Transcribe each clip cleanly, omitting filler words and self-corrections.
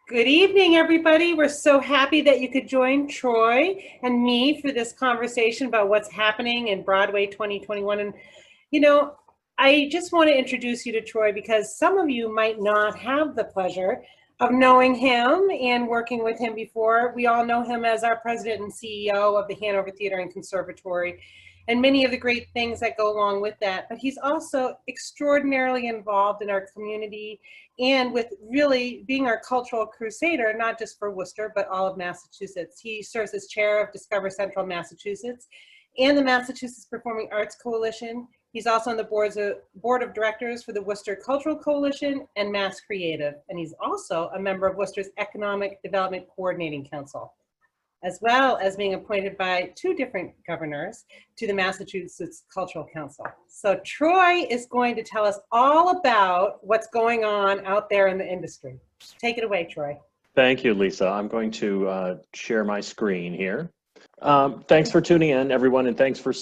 Good evening, everybody. We're so happy that you could join Troy and me for this conversation about what's happening in Broadway 2021. And, you know, I just want to introduce you to Troy because some of you might not have the pleasure of knowing him and working with him before. We all know him as our president and CEO of the Hanover Theatre and Conservatory and many of the great things that go along with that. But he's also extraordinarily involved in our community and with really being our cultural crusader, not just for Worcester, but all of Massachusetts. He serves as chair of Discover Central Massachusetts and the Massachusetts Performing Arts Coalition. He's also on the board of directors for the Worcester Cultural Coalition and Mass Creative. And he's also a member of Worcester's Economic Development Coordinating Council, as well as being appointed by two different governors to the Massachusetts Cultural Council. So Troy is going to tell us all about what's going on out there in the industry. Take it away, Troy. Thank you, Lisa. I'm going to share my screen here. Thanks for tuning in, everyone, and thanks for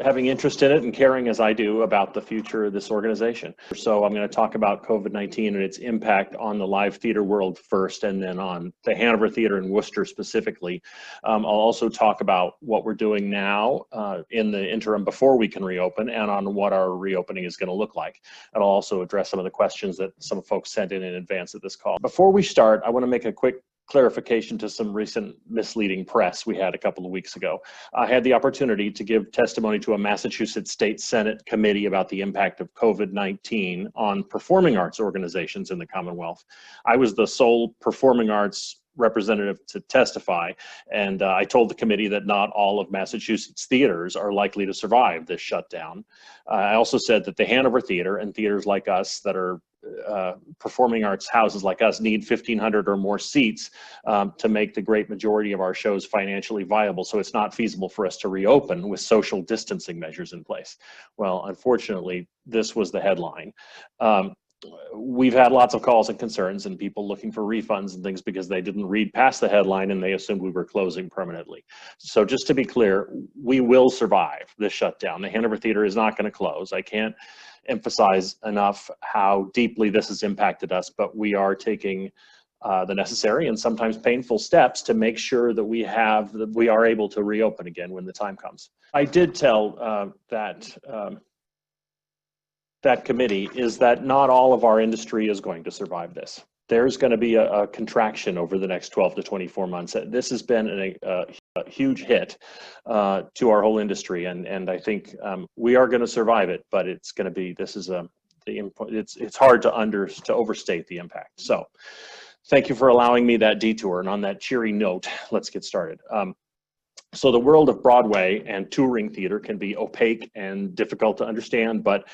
having interest in it and caring as I do about the future of this organization. So I'm going to talk about COVID-19 and its impact on the live theater world first, and then on the Hanover Theatre in Worcester specifically. I'll also talk about what we're doing now in the interim before we can reopen, and on what our reopening is going to look like. And I'll also address some of the questions that some folks sent in advance of this call. Before we start, I want to make a quick clarification to some recent misleading press we had a couple of weeks ago. I had the opportunity to give testimony to a Massachusetts State Senate committee about the impact of COVID-19 on performing arts organizations in the Commonwealth. I was the sole performing arts representative to testify, and I told the committee that not all of Massachusetts theaters are likely to survive this shutdown. I also said that the Hanover Theatre and theaters like us that are performing arts houses like us need 1,500 or more seats to make the great majority of our shows financially viable. So it's not feasible for us to reopen with social distancing measures in place. Well, unfortunately, this was the headline. We've had lots of calls and concerns and people looking for refunds and things because they didn't read past the headline and they assumed we were closing permanently. So just to be clear, we will survive this shutdown. The Hanover Theatre is not going to close. I can't emphasize enough how deeply this has impacted us, but we are taking the necessary and sometimes painful steps to make sure that we are able to reopen again when the time comes. I did tell that committee is that not all of our industry is going to survive this. There's going to be a contraction over the next 12 to 24 months. This has been a huge hit to our whole industry, and I think we are going to survive it. But it's going to be it's hard to overstate the impact. So, thank you for allowing me that detour. And on that cheery note, let's get started. So the world of Broadway and touring theater can be opaque and difficult to understand, but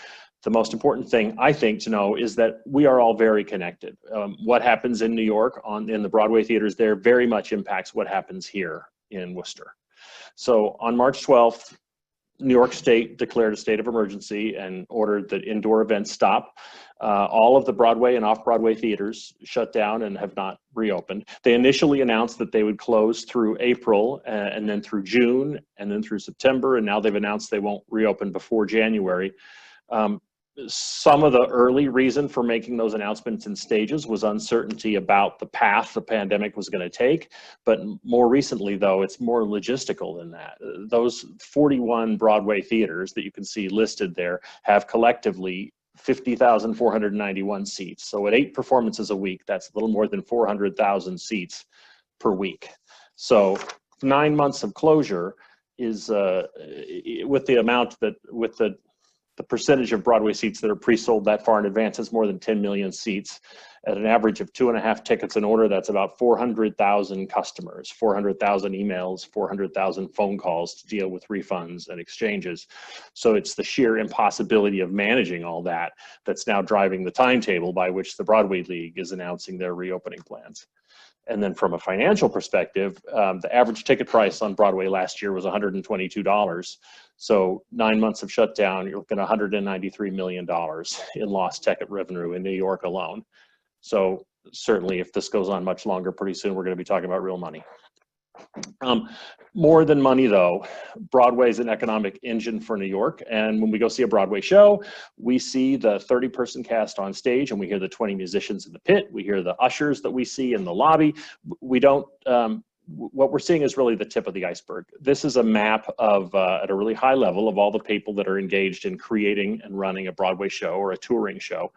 the most important thing, I think, to know is that we are all very connected. What happens in New York in the Broadway theaters there very much impacts what happens here in Worcester. So on March 12th, New York State declared a state of emergency and ordered that indoor events stop. All of the Broadway and off-Broadway theaters shut down and have not reopened. They initially announced that they would close through April and then through June and then through September, and now they've announced they won't reopen before January. Some of the early reason for making those announcements in stages was uncertainty about the path the pandemic was going to take. But more recently, though, it's more logistical than that. Those 41 Broadway theaters that you can see listed there have collectively 50,491 seats. So at 8 performances a week, that's a little more than 400,000 seats per week. So 9 months of closure is with the percentage of Broadway seats that are pre-sold that far in advance is more than 10 million seats. At an average of 2.5 tickets an order, that's about 400,000 customers, 400,000 emails, 400,000 phone calls to deal with refunds and exchanges. So it's the sheer impossibility of managing all that that's now driving the timetable by which the Broadway League is announcing their reopening plans. And then from a financial perspective, the average ticket price on Broadway last year was $122. So 9 months of shutdown, you're looking at $193 million in lost ticket revenue in New York alone. So certainly if this goes on much longer, pretty soon we're going to be talking about real money. More than money, though, Broadway is an economic engine for New York. And when we go see a Broadway show, we see the 30-person cast on stage, and we hear the 20 musicians in the pit. We hear the ushers that we see in the lobby. We don't, what we're seeing is really the tip of the iceberg. This is a map of, at a really high level, of all the people that are engaged in creating and running a Broadway show or a touring show.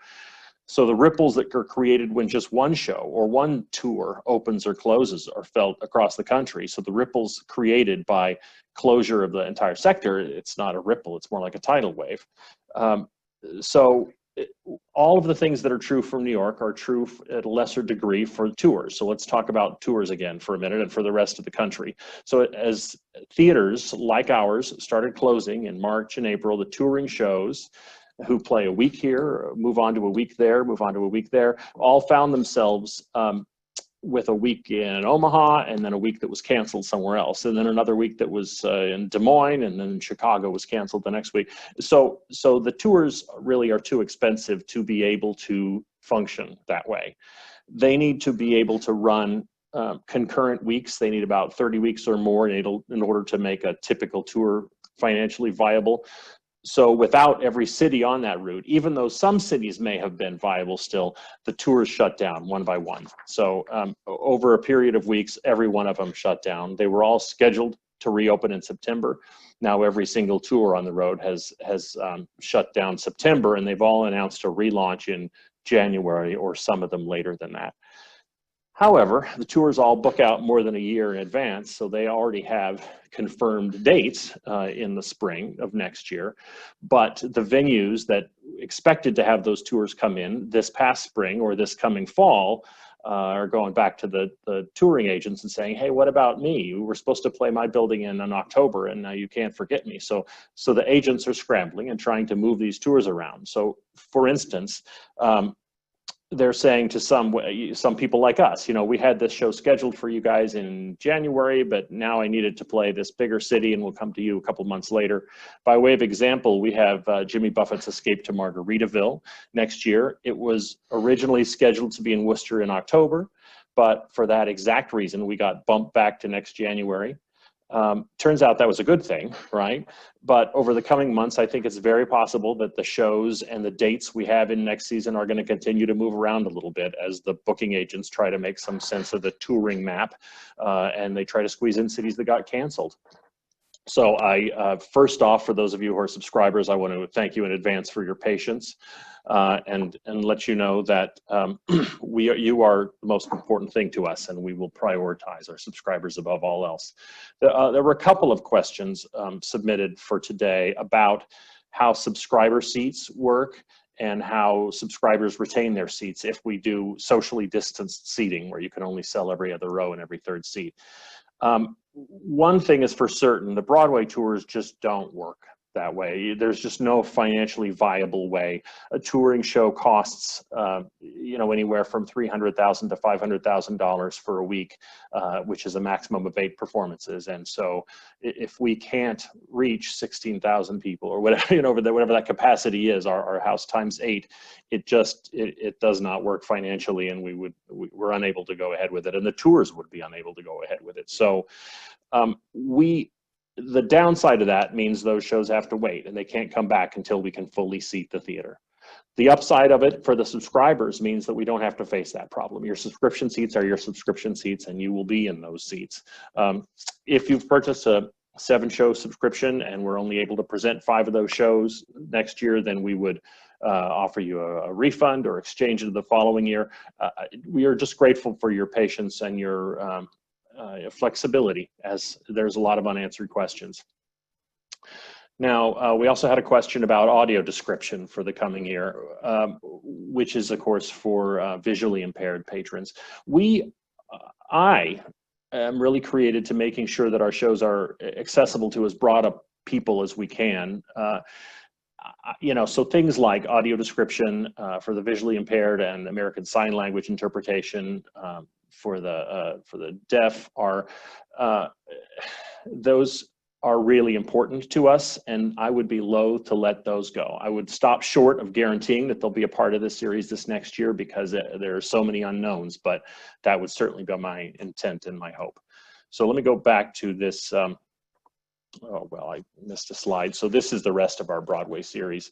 So the ripples that are created when just one show or one tour opens or closes are felt across the country. So the ripples created by closure of the entire sector, it's not a ripple, it's more like a tidal wave. All of the things that are true for New York are true at a lesser degree for tours. So let's talk about tours again for a minute and for the rest of the country. So as theaters like ours started closing in March and April, the touring shows who play a week here, move on to a week there, move on to a week there, all found themselves with a week in Omaha and then a week that was canceled somewhere else, and then another week that was in Des Moines, and then Chicago was canceled the next week. So the tours really are too expensive to be able to function that way. They need to be able to run concurrent weeks. They need about 30 weeks or more in order to make a typical tour financially viable. So without every city on that route, even though some cities may have been viable still, the tours shut down one by one. So over a period of weeks, every one of them shut down. They were all scheduled to reopen in September. Now every single tour on the road has shut down September, and they've all announced a relaunch in January, or some of them later than that. However, the tours all book out more than a year in advance, so they already have confirmed dates in the spring of next year. But the venues that expected to have those tours come in this past spring or this coming fall are going back to the touring agents and saying, hey, what about me? You were supposed to play my building in October, and now you can't forget me. So the agents are scrambling and trying to move these tours around. So for instance, they're saying to some people like us, you know, we had this show scheduled for you guys in January, but now I needed to play this bigger city, and we'll come to you a couple months later. By way of example, we have Jimmy Buffett's Escape to Margaritaville next year. It was originally scheduled to be in Worcester in October, but for that exact reason, we got bumped back to next January. Turns out that was a good thing, right? But over the coming months, I think it's very possible that the shows and the dates we have in next season are going to continue to move around a little bit as the booking agents try to make some sense of the touring map, and they try to squeeze in cities that got canceled. So first off, for those of you who are subscribers, I want to thank you in advance for your patience, and let you know that you are the most important thing to us, and we will prioritize our subscribers above all else. There were a couple of questions submitted for today about how subscriber seats work and how subscribers retain their seats if we do socially distanced seating, where you can only sell every other row and every third seat. One thing is for certain, the Broadway tours just don't work that way. There's just no financially viable way. A touring show costs, you know, anywhere from $300,000 to $500,000 for a week, which is a maximum of 8 performances. And so, if we can't reach 16,000 people or whatever, you know, whatever that capacity is, our house times 8, it does not work financially, and we're unable to go ahead with it, and the tours would be unable to go ahead with it. So, the downside of that means those shows have to wait, and they can't come back until we can fully seat the theater. The upside of it for the subscribers means that we don't have to face that problem. Your subscription seats are your subscription seats, and you will be in those seats. If you've purchased a 7-show subscription and we're only able to present 5 of those shows next year, then we would offer you a refund or exchange it the following year. We are just grateful for your patience and your flexibility, as there's a lot of unanswered questions. Now, we also had a question about audio description for the coming year, which is, of course, for visually impaired patrons. I am really created to making sure that our shows are accessible to as broad a people as we can. You know, so things like audio description for the visually impaired and American Sign Language interpretation for the deaf are those are really important to us, and I would be loath to let those go. I would stop short of guaranteeing that they'll be a part of this series this next year, because there are so many unknowns, but that would certainly be my intent and my hope. So let me go back to this. Oh, well, I missed a slide. So this is the rest of our Broadway series.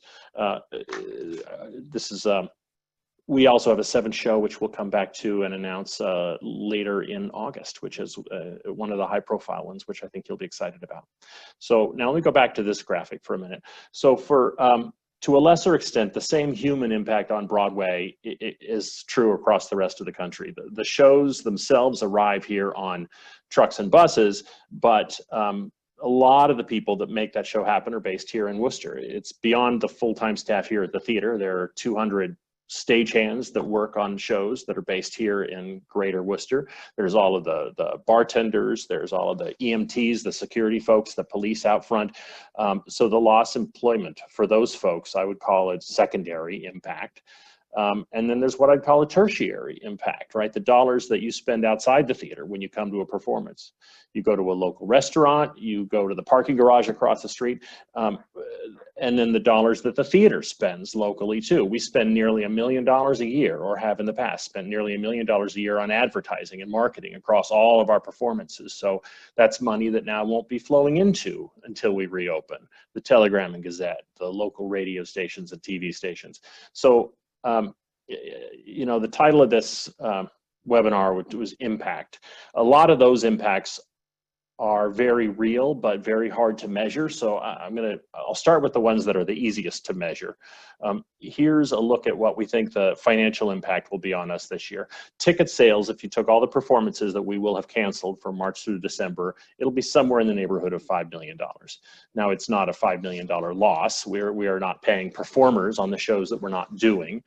This is, we also have a 7th show, which we'll come back to and announce later in August, which is one of the high profile ones, which I think you'll be excited about. So now let me go back to this graphic for a minute. So for, to a lesser extent, the same human impact on Broadway is true across the rest of the country. The shows themselves arrive here on trucks and buses, but a lot of the people that make that show happen are based here in Worcester. It's beyond the full-time staff here at the theater. There are 200 stagehands that work on shows that are based here in Greater Worcester. There's all of the bartenders, there's all of the EMTs, the security folks, the police out front. So the lost employment for those folks, I would call it secondary impact. And then there's what I'd call a tertiary impact, right? The dollars that you spend outside the theater when you come to a performance. You go to a local restaurant, you go to the parking garage across the street, and then the dollars that the theater spends locally too. We spend nearly $1 million a year, or have in the past spent nearly $1 million a year on advertising and marketing across all of our performances. So that's money that now won't be flowing into until we reopen. The Telegram and Gazette, the local radio stations and TV stations. So you know, the title of this webinar was Impact. A lot of those impacts are very real, but very hard to measure. So I'll start with the ones that are the easiest to measure. Here's a look at what we think the financial impact will be on us this year. Ticket sales, if you took all the performances that we will have canceled from March through December, it'll be somewhere in the neighborhood of $5 million. Now, it's not a $5 million loss. We are not paying performers on the shows that we're not doing.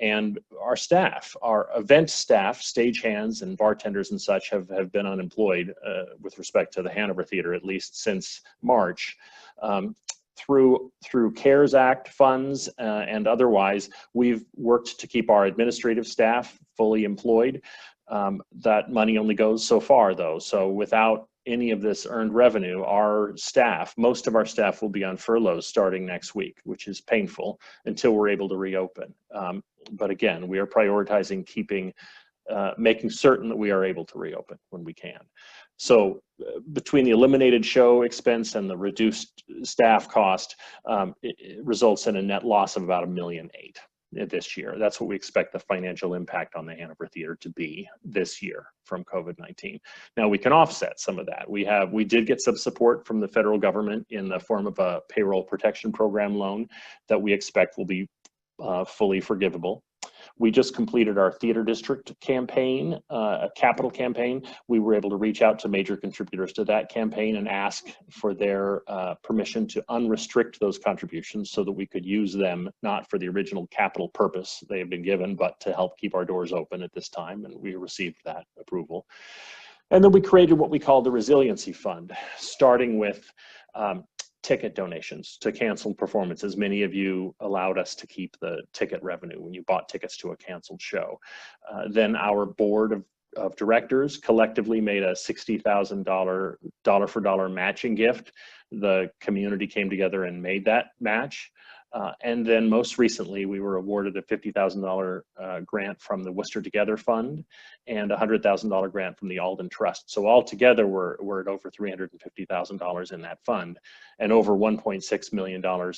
And our staff, our event staff, stagehands and bartenders and such have been unemployed with respect to the Hanover Theatre, at least since March. Through CARES Act funds and otherwise, we've worked to keep our administrative staff fully employed. That money only goes so far, though. So without any of this earned revenue, our staff, most of our staff will be on furloughs starting next week, which is painful until we're able to reopen. But again, we are prioritizing making certain that we are able to reopen when we can. So between the eliminated show expense and the reduced staff cost, it results in a net loss of about $1.8 million this year. That's what we expect the financial impact on the Hanover Theatre to be this year from COVID-19. Now we can offset some of that. We did get some support from the federal government in the form of a payroll protection program loan that we expect will be fully forgivable. We just completed our theater district campaign, a capital campaign. We were able to reach out to major contributors to that campaign and ask for their permission to unrestrict those contributions so that we could use them not for the original capital purpose they have been given, but to help keep our doors open at this time, and we received that approval. And then we created what we call the Resiliency Fund, starting with ticket donations to canceled performances. Many of you allowed us to keep the ticket revenue when you bought tickets to a canceled show. Then our board of directors collectively made a $60,000 dollar-for-dollar matching gift. The community came together and made that match. And then most recently, we were awarded a $50,000 grant from the Worcester Together Fund and a $100,000 grant from the Alden Trust. So altogether, we're at over $350,000 in that fund and over $1.6 million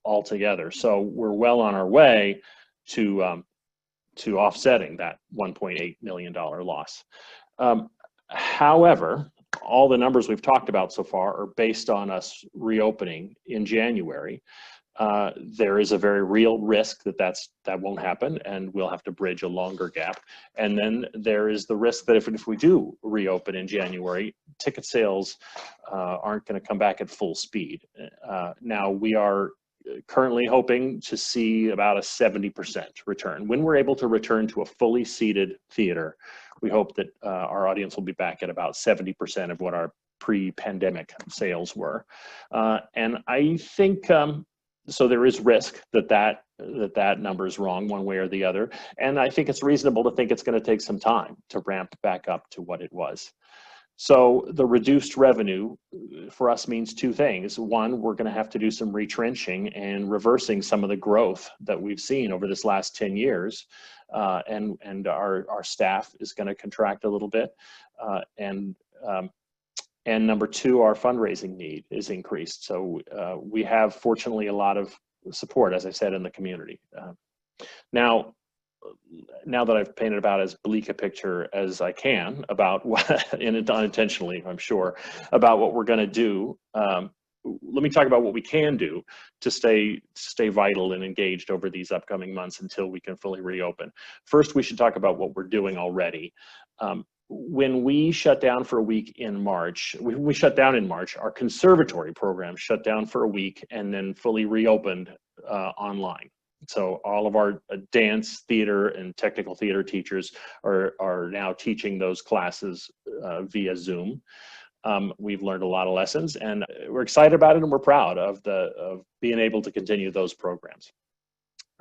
altogether. So we're well on our way to offsetting that $1.8 million loss. However, all the numbers we've talked about so far are based on us reopening in January. There is a very real risk that won't happen, and we'll have to bridge a longer gap. And then there is the risk that if we do reopen in January, ticket sales aren't going to come back at full speed. Now, we are currently hoping to see about a 70% return. When we're able to return to a fully seated theater, we hope that our audience will be back at about 70% of what our pre-pandemic sales were. And I think so there is risk that number is wrong one way or the other. And I think it's reasonable to think it's going to take some time to ramp back up to what it was. So the reduced revenue for us means two things. One, we're going to have to do some retrenching and reversing some of the growth that we've seen over this last 10 years. And our staff is going to contract a little bit. And And number two, our fundraising need is increased. So we have, fortunately, a lot of support, as I said, in the community. Now that I've painted about as bleak a picture as I can about what, and unintentionally, I'm sure, about what we're going to do, let me talk about what we can do to stay vital and engaged over these upcoming months until we can fully reopen. First, we should talk about what we're doing already. When we shut down for a week in March, we shut down in March, our conservatory program shut down for a week and then fully reopened online. So all of our dance, theater, and technical theater teachers are now teaching those classes via Zoom. We've learned a lot of lessons, and we're excited about it, and we're proud of being able to continue those programs.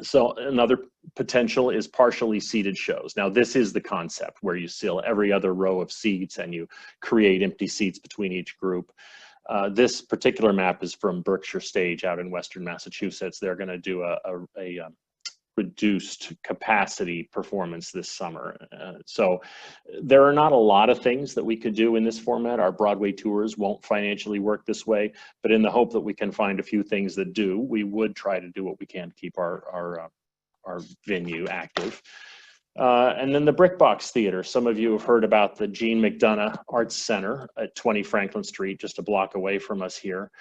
So another potential is partially seated shows. Now, this is the concept where you seal every other row of seats and you create empty seats between each group. This particular map is from Berkshire Stage out in Western Massachusetts. They're going to do a reduced capacity performance this summer. So there are not a lot of things that we could do in this format. Our Broadway tours won't financially work this way, but in the hope that we can find a few things that do, we would try to do what we can to keep our venue active. And then the Brickbox Theater. Some of you have heard about the Jean McDonough Arts Center at 20 Franklin Street, just a block away from us here.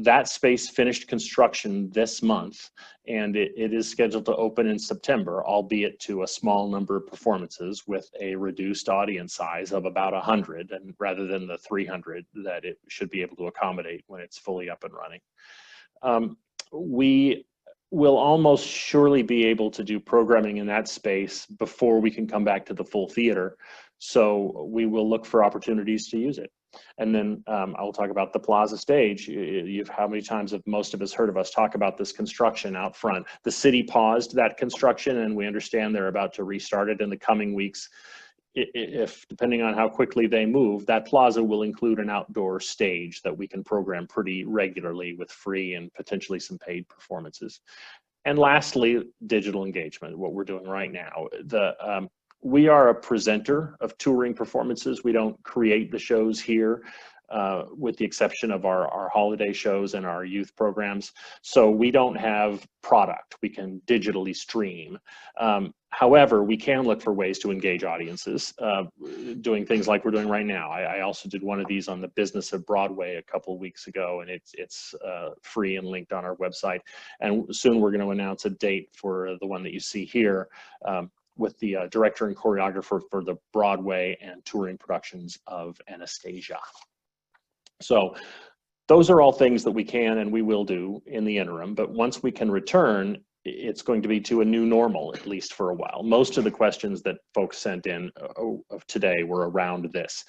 That space finished construction this month, and it is scheduled to open in September, albeit to a small number of performances with a reduced audience size of about 100, and rather than the 300 that it should be able to accommodate when it's fully up and running. We will almost surely be able to do programming in that space before we can come back to the full theater. So we will look for opportunities to use it. And then I'll talk about the Plaza Stage. How many times have most of us heard of us talk about this construction out front? The city paused that construction, and we understand they're about to restart it in the coming weeks. If, depending on how quickly they move, that plaza will include an outdoor stage that we can program pretty regularly with free and potentially some paid performances. And lastly, digital engagement, what we're doing right now. We are a presenter of touring performances. We don't create the shows here, with the exception of our holiday shows and our youth programs. So we don't have product we can digitally stream. However, we can look for ways to engage audiences, doing things like we're doing right now. I also did one of these on the business of Broadway a couple of weeks ago, and it's free and linked on our website. And soon we're going to announce a date for the one that you see here, with the director and choreographer for the Broadway and touring productions of Anastasia. So those are all things that we can and we will do in the interim, but once we can return, it's going to be to a new normal, at least for a while. Most of the questions that folks sent in of today were around this.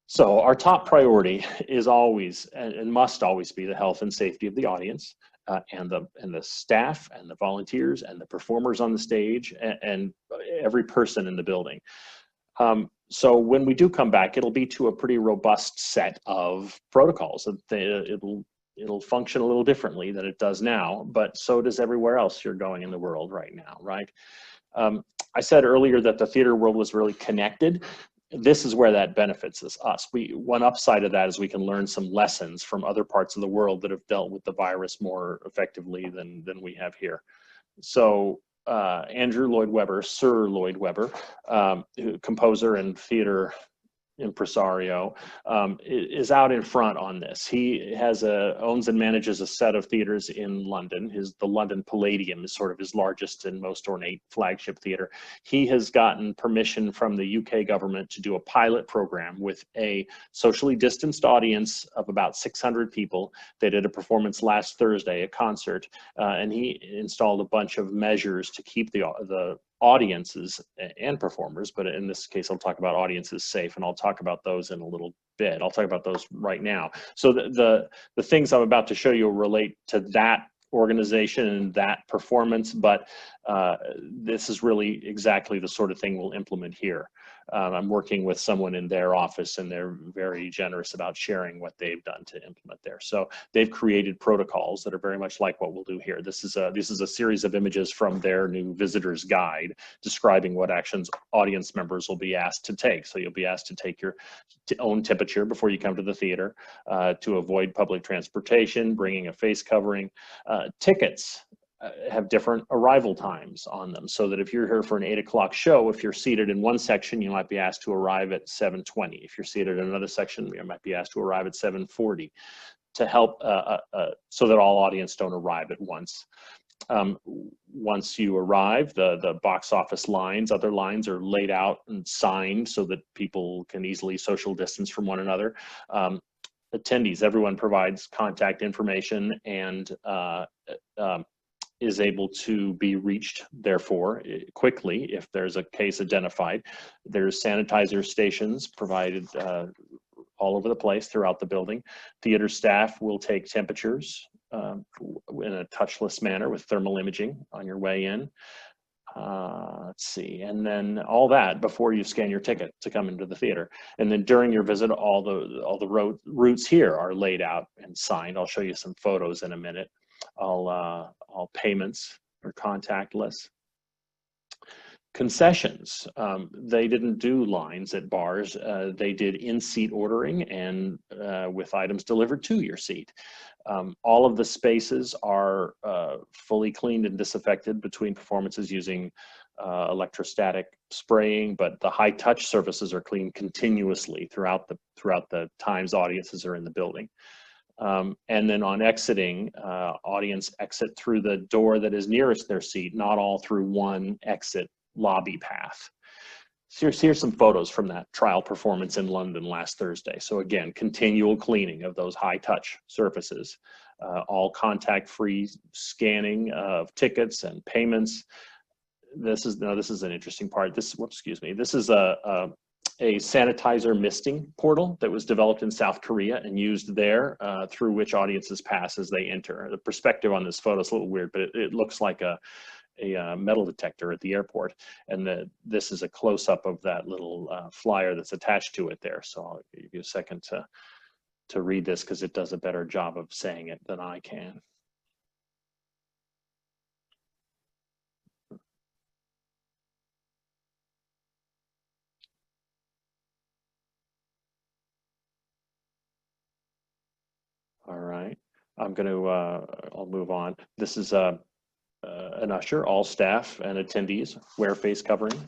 So our top priority is always and must always be the health and safety of the audience, and the staff and the volunteers and the performers on the stage and every person in the building. So when we do come back, it'll be to a pretty robust set of protocols. It'll function a little differently than it does now, but so does everywhere else you're going in the world right now, right? I said earlier that the theater world was really connected. This is where that benefits us. One upside of that is we can learn some lessons from other parts of the world that have dealt with the virus more effectively than we have here. So Andrew Lloyd Webber, Sir Lloyd Webber, composer and theater impresario, is out in front on this. He owns and manages a set of theaters in London. The London Palladium is sort of his largest and most ornate flagship theater. He has gotten permission from the UK government to do a pilot program with a socially distanced audience of about 600 people. They did a performance last Thursday, a concert, and he installed a bunch of measures to keep the audiences and performers, but in this case I'll talk about audiences safe, and I'll talk about those in a little bit. I'll talk about those right now. So the things I'm about to show you relate to that organization and that performance, but this is really exactly the sort of thing we'll implement here. I'm working with someone in their office, and they're very generous about sharing what they've done to implement there. So they've created protocols that are very much like what we'll do here. This is a series of images from their new visitor's guide describing what actions audience members will be asked to take. So you'll be asked to take your own temperature before you come to the theater, to avoid public transportation, bringing a face covering. Tickets have different arrival times on them, so that if you're here for an 8 o'clock show, if you're seated in one section, you might be asked to arrive at 7:20. If you're seated in another section, you might be asked to arrive at 7:40, to help so that all audience don't arrive at once. Once you arrive, the box office lines, other lines, are laid out and signed so that people can easily social distance from one another. Attendees, everyone provides contact information and is able to be reached, therefore, quickly if there's a case identified. There's sanitizer stations provided all over the place throughout the building. Theater staff will take temperatures in a touchless manner with thermal imaging on your way in. Let's see, and then all that before you scan your ticket to come into the theater. And then during your visit, all the routes here are laid out and signed. I'll show you some photos in a minute. All payments are contactless. Concessions, they didn't do lines at bars. They did in-seat ordering and with items delivered to your seat. All of the spaces are fully cleaned and disinfected between performances using electrostatic spraying, but the high-touch surfaces are cleaned continuously throughout the times audiences are in the building. And then on exiting, audience exit through the door that is nearest their seat, not all through one exit lobby path. So here's some photos from that trial performance in London last Thursday. So again, continual cleaning of those high-touch surfaces, all contact-free scanning of tickets and payments. This is an interesting part. This is a sanitizer misting portal that was developed in South Korea and used there, through which audiences pass as they enter. The perspective on this photo is a little weird, but it looks like a metal detector at the airport, and this is a close-up of that little flyer that's attached to it there. So I'll give you a second to read this, because it does a better job of saying it than I can. All right, I'll move on. This is an usher. All staff and attendees wear face covering.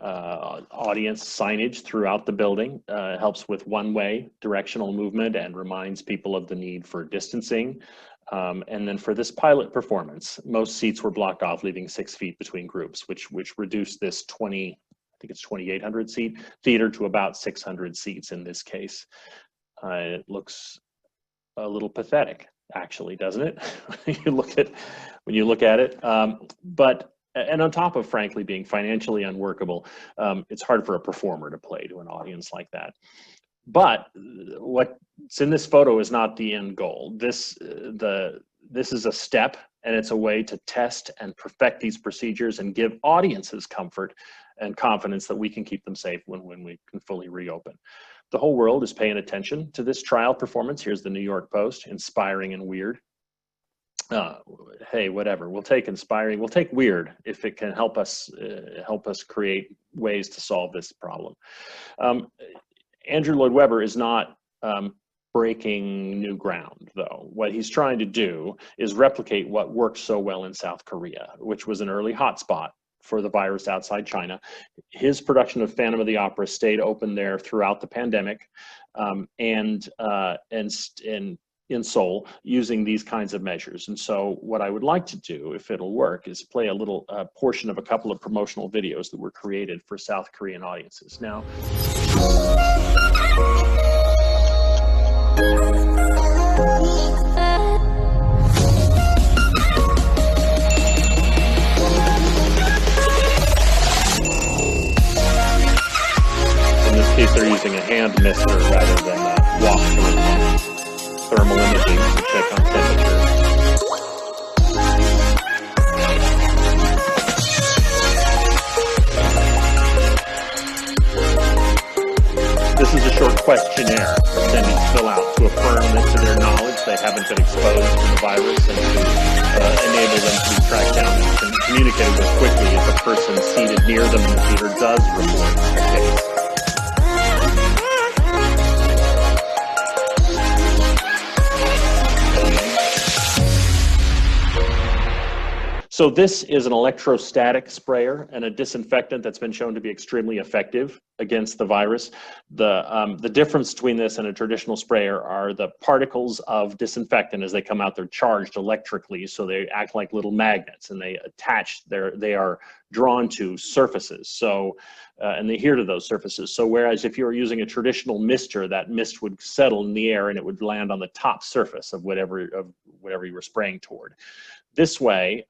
Audience signage throughout the building helps with one-way directional movement and reminds people of the need for distancing. And then for this pilot performance, most seats were blocked off, leaving 6 feet between groups, which reduced this 2,800 seat theater to about 600 seats in this case. It looks a little pathetic, actually, doesn't it? when you look at it. And on top of, frankly, being financially unworkable, it's hard for a performer to play to an audience like that. But what's in this photo is not the end goal. This is a step, and it's a way to test and perfect these procedures and give audiences comfort and confidence that we can keep them safe when we can fully reopen. The whole world is paying attention to this trial performance. Here's the New York Post: inspiring and weird. Hey, whatever. We'll take inspiring. We'll take weird if it can help us create ways to solve this problem. Andrew Lloyd Webber is not breaking new ground, though. What he's trying to do is replicate what worked so well in South Korea, which was an early hotspot for the virus outside China. His production of Phantom of the Opera stayed open there throughout the pandemic, and in Seoul, using these kinds of measures. And so what I would like to do, if it'll work, is play a little portion of a couple of promotional videos that were created for South Korean audiences. Now, in this case, they're using a hand mister rather than a walk-through. Thermal imaging to check on temperature. questionnaire attendees fill out to affirm that to their knowledge they haven't been exposed to the virus, and to enable them to be tracked down and communicated with quickly if a person seated near them in the theater does report a case. So this is an electrostatic sprayer and a disinfectant that's been shown to be extremely effective against the virus. The difference between this and a traditional sprayer are the particles of disinfectant. As they come out, they're charged electrically, so they act like little magnets, and they attach, they are drawn to surfaces, so and they adhere to those surfaces. So whereas if you were using a traditional mister, that mist would settle in the air and it would land on the top surface of whatever you were spraying toward. This way,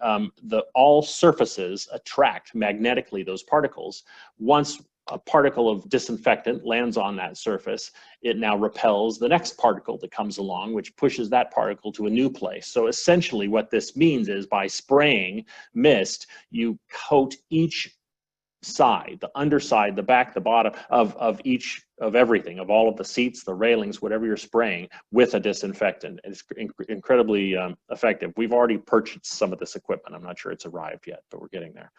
all surfaces attract magnetically those particles. Once a particle of disinfectant lands on that surface, it now repels the next particle that comes along, which pushes that particle to a new place. So essentially what this means is by spraying mist, you coat each side, the underside, the back, the bottom of everything, of all of the seats, the railings, whatever you're spraying, with a disinfectant. It's incredibly effective. We've already purchased some of this equipment. I'm not sure it's arrived yet, but we're getting there.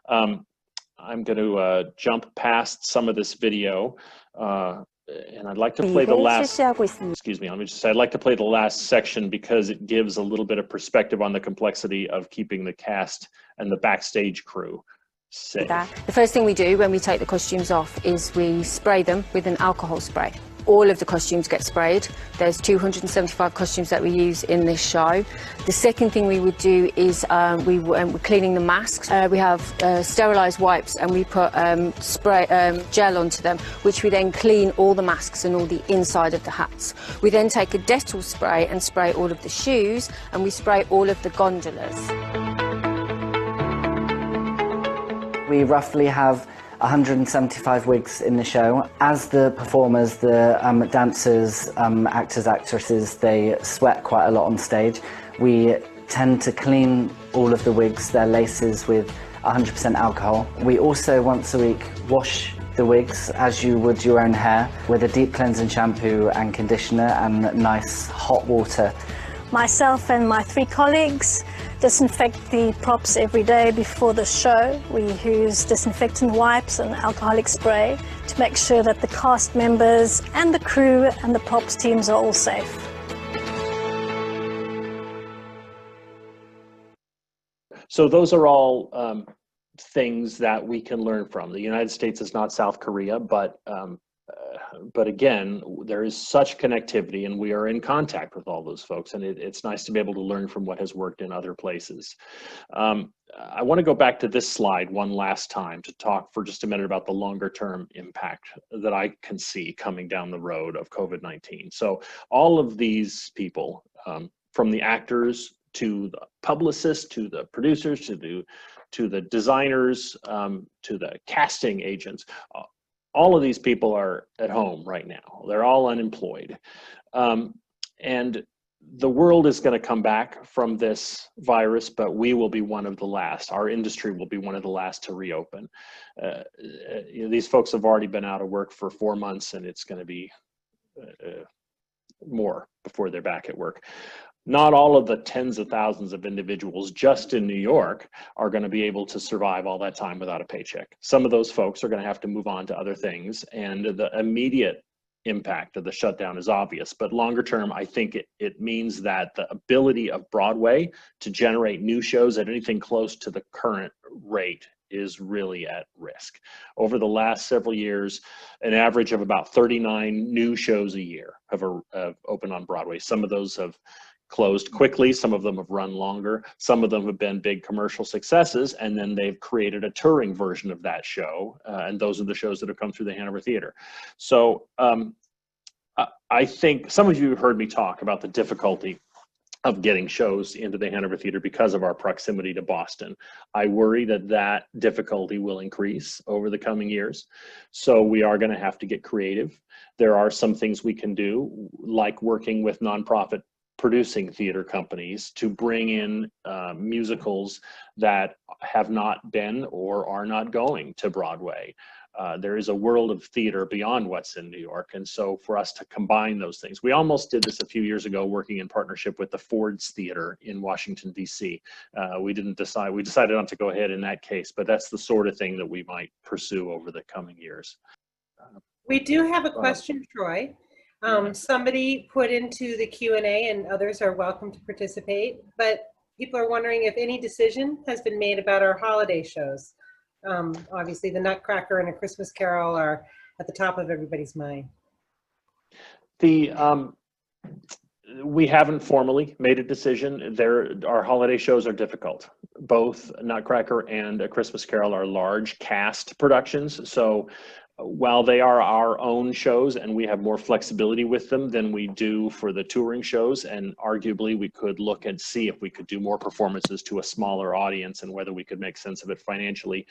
I'm going to jump past some of this video, and I'd like to play the last, excuse me, let me just say, I'd like to play the last section because it gives a little bit of perspective on the complexity of keeping the cast and the backstage crew safe. The first thing we do when we take the costumes off is we spray them with an alcohol spray. All of the costumes get sprayed. There's 275 costumes that we use in this show. The second thing we would do is we're cleaning the masks. We have sterilised wipes, and we put gel onto them, which we then clean all the masks and all the inside of the hats. We then take a Dettol spray and spray all of the shoes, and we spray all of the gondolas. We roughly have 175 wigs in the show. As the performers, the dancers, actors, actresses, they sweat quite a lot on stage. We tend to clean all of the wigs, their laces, with 100% alcohol. We also, once a week, wash the wigs as you would your own hair with a deep cleansing shampoo and conditioner and nice hot water. Myself and my 3 colleagues disinfect the props every day before the show. We use disinfectant wipes and alcoholic spray to make sure that the cast members and the crew and the props teams are all safe. So those are all things that we can learn from. The United States is not South Korea, but again, there is such connectivity, and we are in contact with all those folks, and it's nice to be able to learn from what has worked in other places. I want to go back to this slide one last time to talk for just a minute about the longer term impact that I can see coming down the road of COVID-19. So all of these people, from the actors to the publicists, to the producers, to the designers, to the casting agents, all of these people are at home right now. They're all unemployed. And the world is going to come back from this virus, but we will be one of the last. Our industry will be one of the last to reopen. These folks have already been out of work for 4 months, and it's going to be more before they're back at work. Not all of the tens of thousands of individuals just in New York are going to be able to survive all that time without a paycheck. Some of those folks are going to have to move on to other things, and the immediate impact of the shutdown is obvious. But longer term, I think it means that the ability of Broadway to generate new shows at anything close to the current rate is really at risk. Over the last several years, an average of about 39 new shows a year have opened on Broadway. Some of those have closed quickly, some of them have run longer, some of them have been big commercial successes, and then they've created a touring version of that show, and those are the shows that have come through the Hanover Theatre. So I think some of you have heard me talk about the difficulty of getting shows into the Hanover Theatre because of our proximity to Boston. I worry that that difficulty will increase over the coming years, so we are going to have to get creative. There are some things we can do, like working with nonprofit producing theater companies to bring in musicals that have not been or are not going to Broadway. There is a world of theater beyond what's in New York. And so for us to combine those things, we almost did this a few years ago, working in partnership with the Ford's Theater in Washington, D.C. We decided not to go ahead in that case, but that's the sort of thing that we might pursue over the coming years. We do have a question, Troy. Somebody put into the Q&A, and others are welcome to participate, but people are wondering if any decision has been made about our holiday shows. Obviously, the Nutcracker and A Christmas Carol are at the top of everybody's mind. We haven't formally made a decision. Our holiday shows are difficult. Both Nutcracker and A Christmas Carol are large cast productions. So while they are our own shows and we have more flexibility with them than we do for the touring shows, and arguably we could look and see if we could do more performances to a smaller audience and whether we could make sense of it financially,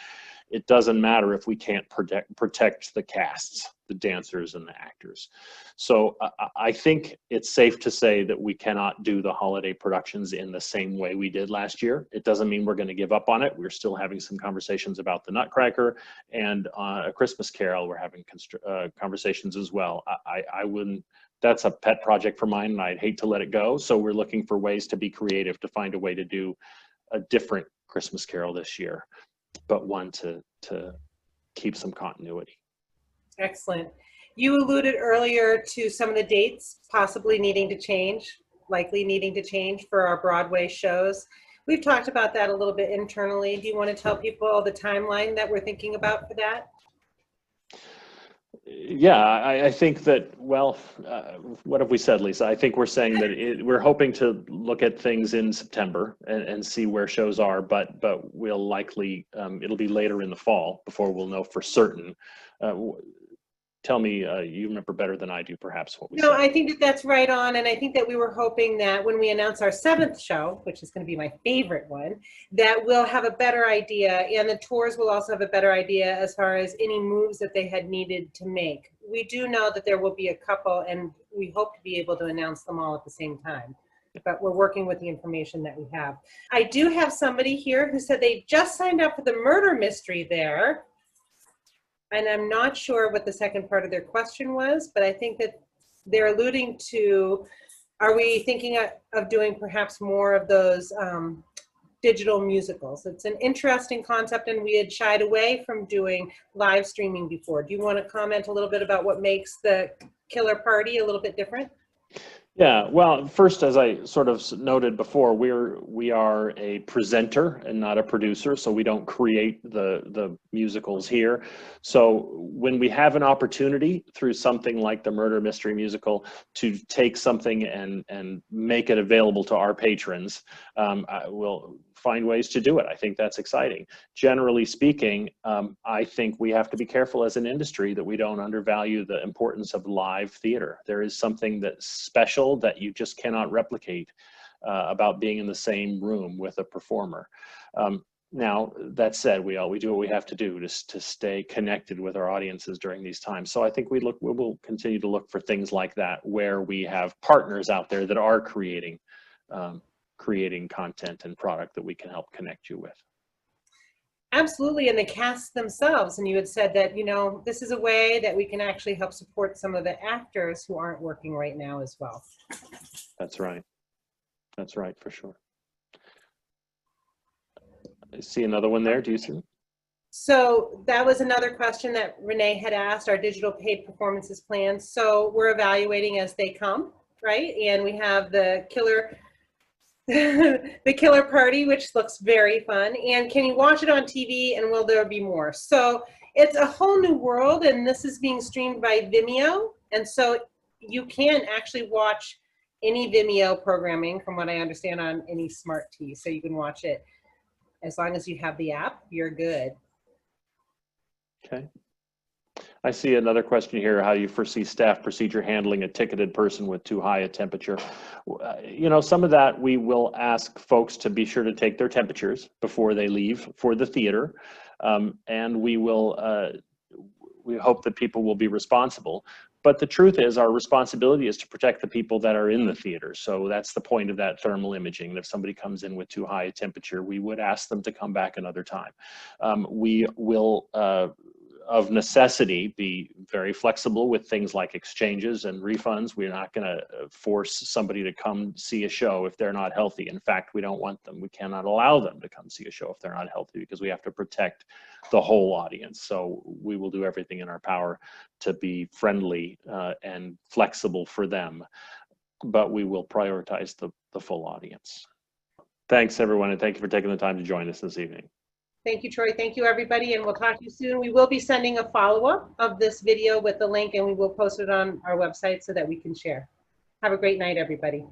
it doesn't matter if we can't protect the casts, the dancers and the actors. So I think it's safe to say that we cannot do the holiday productions in the same way we did last year. It doesn't mean we're going to give up on it. We're still having some conversations about the Nutcracker, and A Christmas Carol, we're having conversations as well. I wouldn't, that's a pet project for mine and I'd hate to let it go. So we're looking for ways to be creative, to find a way to do a different Christmas Carol this year, but one to keep some continuity. Excellent. You alluded earlier to some of the dates possibly needing to change, likely needing to change for our Broadway shows. We've talked about that a little bit internally. Do you want to tell people the timeline that we're thinking about for that? Yeah, I think that, well, what have we said, Lisa? I think we're saying that we're hoping to look at things in September and see where shows are, but we'll likely, it'll be later in the fall before we'll know for certain. Tell me, you remember better than I do, perhaps, what we said. No, I think that that's right on, and I think that we were hoping that when we announce our 7th show, which is going to be my favorite one, that we'll have a better idea, and the tours will also have a better idea as far as any moves that they had needed to make. We do know that there will be a couple, and we hope to be able to announce them all at the same time, but we're working with the information that we have. I do have somebody here who said they just signed up for the murder mystery there. And I'm not sure what the second part of their question was, but I think that they're alluding to, are we thinking of doing perhaps more of those digital musicals? It's an interesting concept, and we had shied away from doing live streaming before. Do you want to comment a little bit about what makes the Killer Party a little bit different? Yeah, well, first, as I sort of noted before, we are a presenter and not a producer, so we don't create the musicals here. So when we have an opportunity through something like the Murder Mystery Musical to take something and make it available to our patrons, we'll find ways to do it. I think that's exciting. Generally speaking, I think we have to be careful as an industry that we don't undervalue the importance of live theater. There is something that's special that you just cannot replicate about being in the same room with a performer. Now, that said, we do what we have to do to stay connected with our audiences during these times. So I think we will continue to look for things like that, where we have partners out there that are creating content and product that we can help connect you with. Absolutely, and the casts themselves. And you had said that, you know, this is a way that we can actually help support some of the actors who aren't working right now as well. That's right. That's right, for sure. I see another one there. Do you see? So that was another question that Renee had asked, our digital paid performances plans. So we're evaluating as they come, right? And we have the Killer Party, which looks very fun. And can you watch it on TV, and will there be more? So it's a whole new world, and this is being streamed by Vimeo. And so you can actually watch any Vimeo programming, from what I understand, on any smart TV. So you can watch it as long as you have the app, you're good. Okay. I see another question here. How do you foresee staff procedure handling a ticketed person with too high a temperature? You know, some of that we will ask folks to be sure to take their temperatures before they leave for the theater. And we hope that people will be responsible. But the truth is, our responsibility is to protect the people that are in the theater. So that's the point of that thermal imaging. And if somebody comes in with too high a temperature, we would ask them to come back another time. We will, of necessity, be very flexible with things like exchanges and refunds. We're not going to force somebody to come see a show if they're not healthy. In fact, we don't want them. We cannot allow them to come see a show if they're not healthy, because we have to protect the whole audience. So we will do everything in our power to be friendly and flexible for them, but we will prioritize the full audience. Thanks, everyone, and thank you for taking the time to join us this evening. Thank you, Troy. Thank you, everybody, and we'll talk to you soon. We will be sending a follow-up of this video with the link, and we will post it on our website so that we can share. Have a great night, everybody.